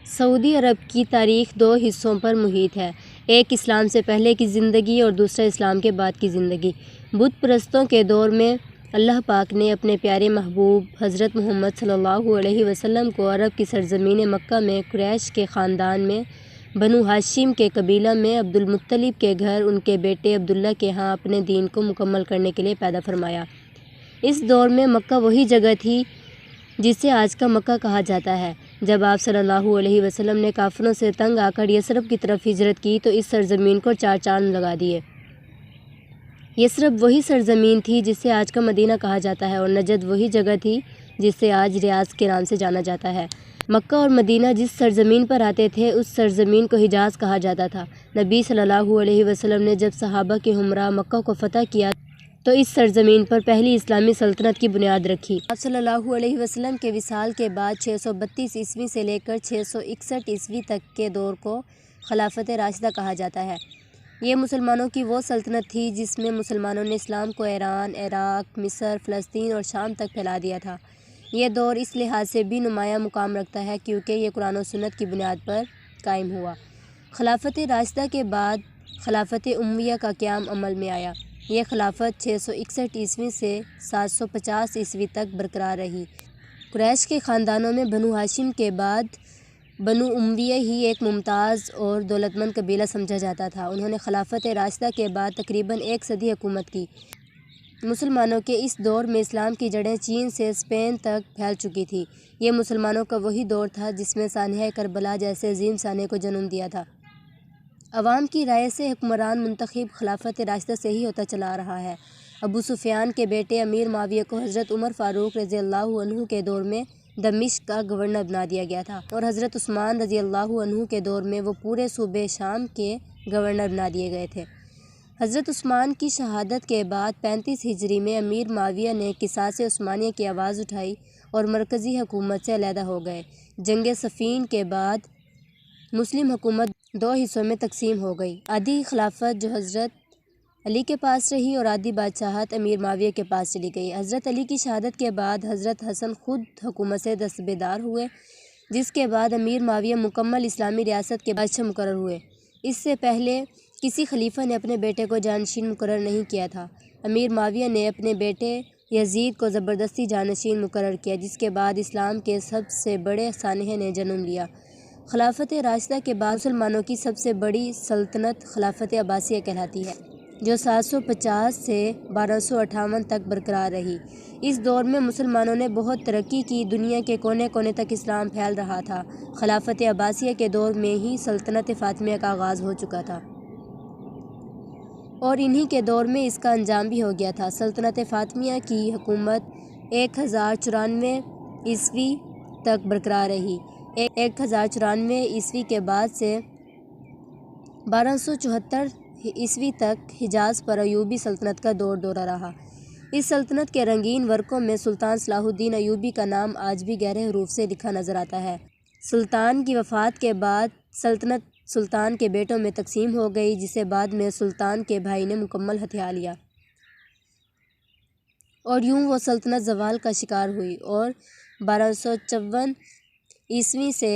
سعودی عرب کی تاریخ دو حصوں پر محیط ہے، ایک اسلام سے پہلے کی زندگی اور دوسرا اسلام کے بعد کی زندگی۔ بت پرستوں کے دور میں اللہ پاک نے اپنے پیارے محبوب حضرت محمد صلی اللہ علیہ وسلم کو عرب کی سرزمین مکہ میں قریش کے خاندان میں بنو ہاشم کے قبیلہ میں عبد المطلب کے گھر ان کے بیٹے عبداللہ کے ہاں اپنے دین کو مکمل کرنے کے لیے پیدا فرمایا۔ اس دور میں مکہ وہی جگہ تھی جسے آج کا مکہ کہا جاتا ہے۔ جب آپ صلی اللہ علیہ وسلم نے کافروں سے تنگ آ کر یثرب کی طرف ہجرت کی تو اس سرزمین کو چار چاند لگا دیے۔ یثرب وہی سرزمین تھی جسے آج کا مدینہ کہا جاتا ہے اور نجد وہی جگہ تھی جسے آج ریاض کے نام سے جانا جاتا ہے۔ مکہ اور مدینہ جس سرزمین پر آتے تھے اس سرزمین کو حجاز کہا جاتا تھا۔ نبی صلی اللہ علیہ وسلم نے جب صحابہ کے ہمراہ مکہ کو فتح کیا تو اس سرزمین پر پہلی اسلامی سلطنت کی بنیاد رکھی۔ آپ صلی اللہ علیہ وسلم کے وصال کے بعد 632 عیسوی سے لے کر 661 عیسوی تک کے دور کو خلافت راشدہ کہا جاتا ہے۔ یہ مسلمانوں کی وہ سلطنت تھی جس میں مسلمانوں نے اسلام کو ایران، عراق، مصر، فلسطین اور شام تک پھیلا دیا تھا۔ یہ دور اس لحاظ سے بھی نمایاں مقام رکھتا ہے کیونکہ یہ قرآن و سنت کی بنیاد پر قائم ہوا۔ خلافت راشدہ کے بعد خلافت امویہ کا قیام عمل میں آیا۔ یہ خلافت 661 عیسوی سے 750 عیسوی تک برقرار رہی۔ قریش کے خاندانوں میں بنو ہاشم کے بعد بنو امیہ ہی ایک ممتاز اور دولت مند قبیلہ سمجھا جاتا تھا۔ انہوں نے خلافت راشدہ کے بعد تقریباً ایک صدی حکومت کی۔ مسلمانوں کے اس دور میں اسلام کی جڑیں چین سے اسپین تک پھیل چکی تھیں۔ یہ مسلمانوں کا وہی دور تھا جس میں سانحہ کربلا جیسے عظیم سانحے کو جنم دیا تھا۔ عوام کی رائے سے حکمران منتخب خلافت راشدہ سے ہی ہوتا چلا آ رہا ہے۔ ابو سفیان کے بیٹے امیر معاویہ کو حضرت عمر فاروق رضی اللہ عنہ کے دور میں دمشق کا گورنر بنا دیا گیا تھا اور حضرت عثمان رضی اللہ عنہ کے دور میں وہ پورے صوبے شام کے گورنر بنا دیے گئے تھے۔ حضرت عثمان کی شہادت کے بعد 35 ہجری میں امیر معاویہ نے قصاص عثمانیہ کی آواز اٹھائی اور مرکزی حکومت سے علیحدہ ہو گئے۔ جنگ صفین کے بعد مسلم حکومت دو حصوں میں تقسیم ہو گئی، آدھی خلافت جو حضرت علی کے پاس رہی اور آدھی بادشاہت امیر معاویہ کے پاس چلی گئی۔ حضرت علی کی شہادت کے بعد حضرت حسن خود حکومت سے دستبردار ہوئے، جس کے بعد امیر معاویہ مکمل اسلامی ریاست کے بادشاہ مقرر ہوئے۔ اس سے پہلے کسی خلیفہ نے اپنے بیٹے کو جانشین مقرر نہیں کیا تھا۔ امیر معاویہ نے اپنے بیٹے یزید کو زبردستی جانشین مقرر کیا، جس کے بعد اسلام کے سب سے بڑے سانحے نے جنم لیا۔ خلافت راشدہ کے بعد مسلمانوں کی سب سے بڑی سلطنت خلافت عباسیہ کہلاتی ہے، جو 750 سے 1258 تک برقرار رہی۔ اس دور میں مسلمانوں نے بہت ترقی کی، دنیا کے کونے کونے تک اسلام پھیل رہا تھا۔ خلافت عباسیہ کے دور میں ہی سلطنت فاطمیہ کا آغاز ہو چکا تھا اور انہی کے دور میں اس کا انجام بھی ہو گیا تھا۔ سلطنت فاطمیہ کی حکومت 1094 عیسوی تک برقرار رہی۔ 1094 عیسوی کے بعد سے 1274 عیسوی تک حجاز پر ایوبی سلطنت کا دور دورہ رہا۔ اس سلطنت کے رنگین ورقوں میں سلطان صلاح الدین ایوبی کا نام آج بھی گہرے حروف سے لکھا نظر آتا ہے۔ سلطان کی وفات کے بعد سلطنت سلطان کے بیٹوں میں تقسیم ہو گئی، جسے بعد میں سلطان کے بھائی نے مکمل ہتھیا لیا اور یوں وہ سلطنت زوال کا شکار ہوئی اور 1254 عیسوی سے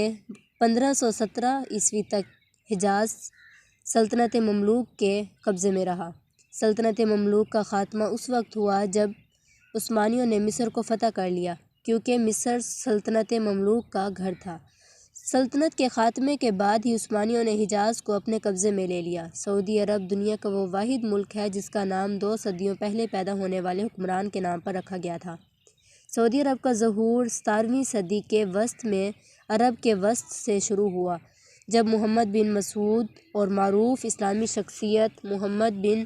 1517 عیسوی تک حجاز سلطنت مملوک کے قبضے میں رہا۔ سلطنت مملوک کا خاتمہ اس وقت ہوا جب عثمانیوں نے مصر کو فتح کر لیا، کیونکہ مصر سلطنت مملوک کا گھر تھا۔ سلطنت کے خاتمے کے بعد ہی عثمانیوں نے حجاز کو اپنے قبضے میں لے لیا۔ سعودی عرب دنیا کا وہ واحد ملک ہے جس کا نام 2 صدیوں پہلے پیدا ہونے والے حکمران کے نام پر رکھا گیا تھا۔ سعودی عرب کا ظہور 17ویں صدی کے وسط میں عرب کے وسط سے شروع ہوا، جب محمد بن مسعود اور معروف اسلامی شخصیت محمد بن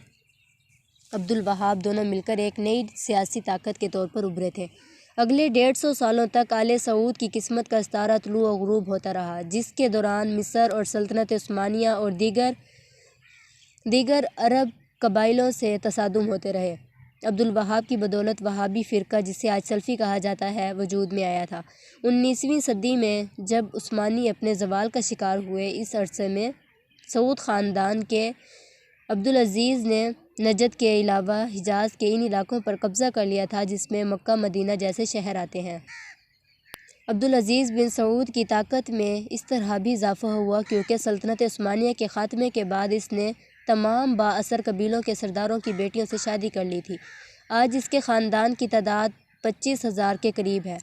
عبد الوہاب دونوں مل کر ایک نئی سیاسی طاقت کے طور پر ابھرے تھے۔ اگلے 150 سالوں تک آل سعود کی قسمت کا ستارہ طلوع و غروب ہوتا رہا، جس کے دوران مصر اور سلطنت عثمانیہ اور دیگر عرب قبائلوں سے تصادم ہوتے رہے۔ عبد الوہاب کی بدولت وہابی فرقہ، جسے آج سلفی کہا جاتا ہے، وجود میں آیا تھا۔ 19ویں صدی میں جب عثمانی اپنے زوال کا شکار ہوئے، اس عرصے میں سعود خاندان کے عبدالعزیز نے نجد کے علاوہ حجاز کے ان علاقوں پر قبضہ کر لیا تھا جس میں مکہ مدینہ جیسے شہر آتے ہیں۔ عبدالعزیز بن سعود کی طاقت میں اس طرح بھی اضافہ ہوا کیونکہ سلطنت عثمانیہ کے خاتمے کے بعد اس نے تمام بااثر قبیلوں کے سرداروں کی بیٹیوں سے شادی کر لی تھی۔ آج اس کے خاندان کی تعداد 25,000 کے قریب ہے۔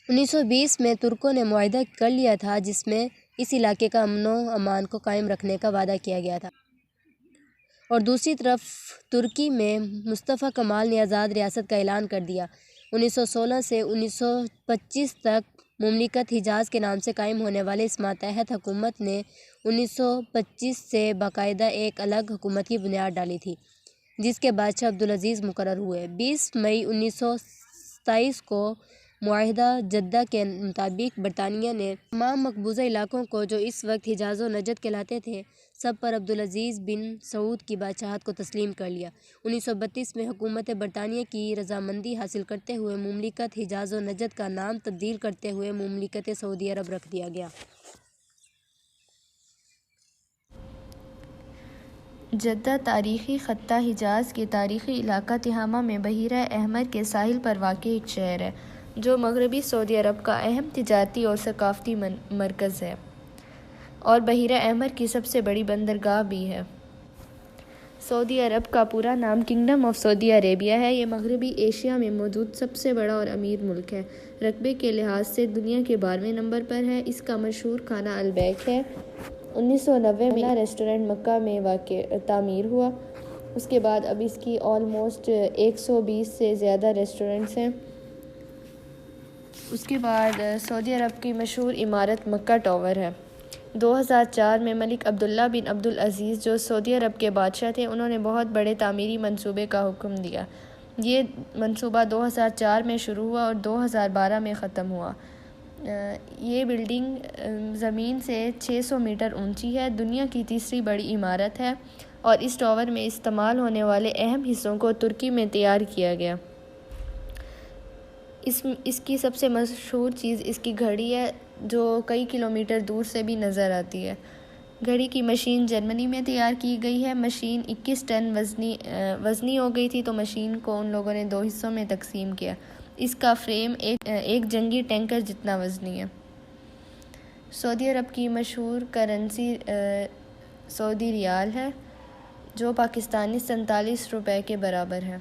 1920 میں ترکوں نے معاہدہ کر لیا تھا جس میں اس علاقے کا امن و امان کو قائم رکھنے کا وعدہ کیا گیا تھا، اور دوسری طرف ترکی میں مصطفی کمال نے آزاد ریاست کا اعلان کر دیا۔ 1916 سے 1925 تک مملکت حجاز کے نام سے قائم ہونے والے اس ماتحت حکومت نے 1925 سے باقاعدہ ایک الگ حکومت کی بنیاد ڈالی تھی جس کے بادشاہ عبدالعزیز مقرر ہوئے۔ 20 مئی 1927 کو معاہدہ جدہ کے مطابق برطانیہ نے تمام مقبوضہ علاقوں کو جو اس وقت حجاز و نجد کہلاتے تھے سب پر عبدالعزیز بن سعود کی بادشاہت کو تسلیم کر لیا۔ 1932 میں حکومت برطانیہ کی رضامندی حاصل کرتے ہوئے مملکت حجاز و نجد کا نام تبدیل کرتے ہوئے مملکت سعودی عرب رکھ دیا گیا۔ جدہ تاریخی خطہ حجاز کے تاریخی علاقہ تہامہ میں بحیرہ احمر کے ساحل پر واقع ایک شہر ہے جو مغربی سعودی عرب کا اہم تجارتی اور ثقافتی مرکز ہے اور بحیرہ احمر کی سب سے بڑی بندرگاہ بھی ہے۔ سعودی عرب کا پورا نام کنگڈم آف سعودی عربیہ ہے۔ یہ مغربی ایشیا میں موجود سب سے بڑا اور امیر ملک ہے۔ رقبے کے لحاظ سے دنیا کے 12ویں نمبر پر ہے۔ اس کا مشہور کھانا البیک ہے۔ 1990 میں ریسٹورنٹ مکہ میں تعمیر ہوا۔ اس کے بعد اب اس کی آلموسٹ 120 سے زیادہ ریسٹورنٹس ہیں۔ اس کے بعد سعودی عرب کی مشہور عمارت مکہ ٹاور ہے۔ 2004 میں ملک عبداللہ بن عبدالعزیز جو سعودی عرب کے بادشاہ تھے انہوں نے بہت بڑے تعمیری منصوبے کا حکم دیا۔ یہ منصوبہ 2004 میں شروع ہوا اور 2012 میں ختم ہوا۔ یہ بلڈنگ زمین سے 600 میٹر اونچی ہے، دنیا کی تیسری بڑی عمارت ہے اور اس ٹاور میں استعمال ہونے والے اہم حصوں کو ترکی میں تیار کیا گیا۔ اس کی سب سے مشہور چیز اس کی گھڑی ہے جو کئی کلومیٹر دور سے بھی نظر آتی ہے۔ گھڑی کی مشین جرمنی میں تیار کی گئی ہے۔ مشین 21 ٹن وزنی ہو گئی تھی تو مشین کو ان لوگوں نے 2 حصوں میں تقسیم کیا۔ اس کا فریم ایک جنگی ٹینکر جتنا وزنی ہے۔ سعودی عرب کی مشہور کرنسی سعودی ریال ہے جو پاکستانی 47 روپے کے برابر ہے۔